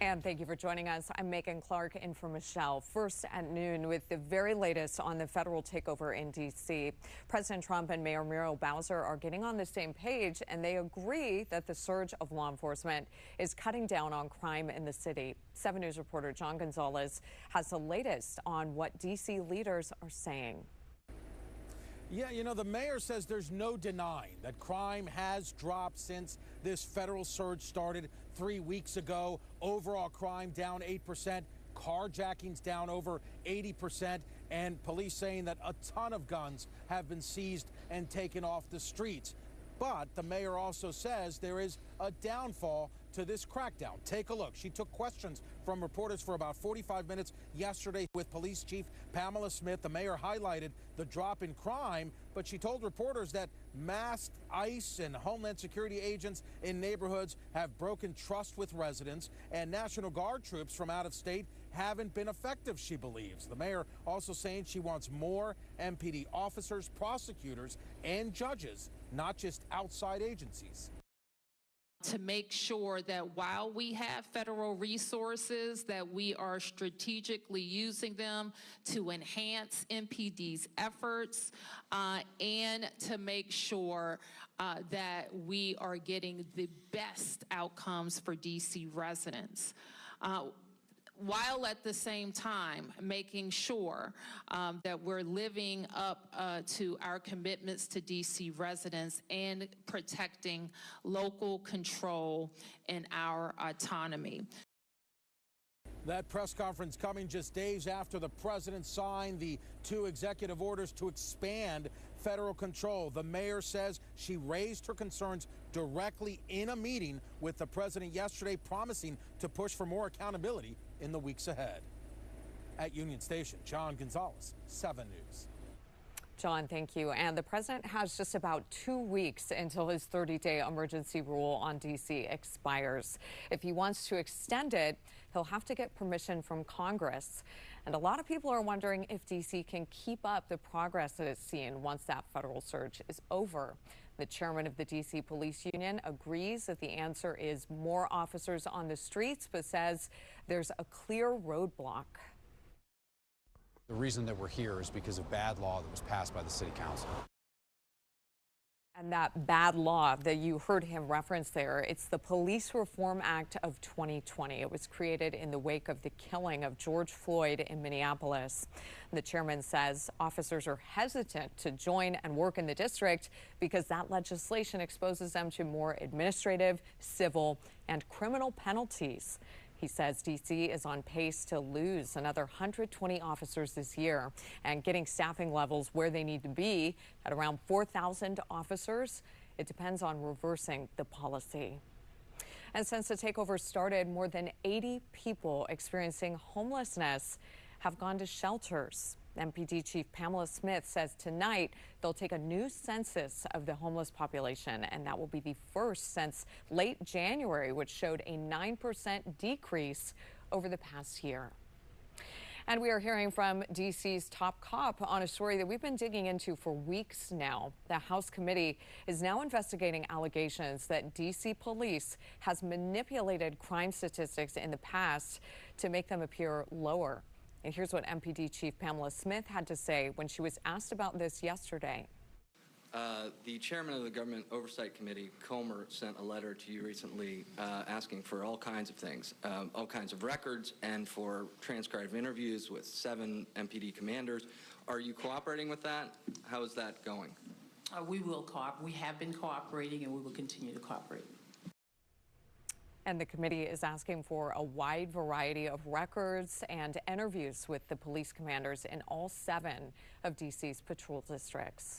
And thank you for joining us. I'm Megan Clark in for Michelle. First at noon with the very latest on the federal takeover in D.C. President Trump and Mayor Muriel Bowser are getting on the same page, and they agree that the surge of law enforcement is cutting down on crime in the city. 7 News reporter John Gonzalez has the latest on what D.C. leaders are saying. Yeah, the mayor says there's no denying that crime has dropped since this federal surge started 3 weeks ago. Overall crime down 8%, carjackings down over 80%, and police saying that a ton of guns have been seized and taken off the streets. But the mayor also says there is a downfall to this crackdown. Take a look. She took questions from reporters for about 45 minutes yesterday with Police Chief Pamela Smith. The mayor highlighted the drop in crime, but she told reporters that masked ICE and Homeland Security agents in neighborhoods have broken trust with residents, and National Guard troops from out of state haven't been effective, she believes. The mayor also saying she wants more MPD officers, prosecutors, and judges, not just outside agencies. To make sure that while we have federal resources, that we are strategically using them to enhance MPD's efforts and to make sure that we are getting the best outcomes for DC residents. While at the same time making sure that we're living up to our commitments to DC residents and protecting local control and our autonomy. That press conference coming just days after the president signed the 2 executive orders to expand federal control. The mayor says she raised her concerns directly in a meeting with the president yesterday, promising to push for more accountability in the weeks ahead. At Union Station, John Gonzalez, 7 News. John, thank you. And the president has just about 2 weeks until his 30-day emergency rule on D.C. expires. If he wants to extend it, he'll have to get permission from Congress. And a lot of people are wondering if D.C. can keep up the progress that it's seen once that federal surge is over. The chairman of the D.C. Police Union agrees that the answer is more officers on the streets, but says there's a clear roadblock. The reason that we're here is because of bad law that was passed by the city council. And that bad law that you heard him reference there, it's the Police Reform Act of 2020. It was created in the wake of the killing of George Floyd in Minneapolis. The chairman says officers are hesitant to join and work in the district because that legislation exposes them to more administrative, civil, and criminal penalties. He says D.C. is on pace to lose another 120 officers this year, and getting staffing levels where they need to be at around 4,000 officers. It depends on reversing the policy. And since the takeover started, more than 80 people experiencing homelessness have gone to shelters. MPD Chief Pamela Smith says tonight they'll take a new census of the homeless population, and that will be the first since late January, which showed a 9% decrease over the past year. And we are hearing from D.C.'s top cop on a story that we've been digging into for weeks now. The House committee is now investigating allegations that D.C. police has manipulated crime statistics in the past to make them appear lower. And here's what MPD Chief Pamela Smith had to say when she was asked about this yesterday. The chairman of the Government Oversight Committee, Comer, sent a letter to you recently asking for all kinds of things, all kinds of records, and for transcribed interviews with 7 MPD commanders. Are you cooperating with that? How is that going? We will cooperate. We have been cooperating, and we will continue to cooperate. And the committee is asking for a wide variety of records and interviews with the police commanders in all 7 of D.C.'s patrol districts.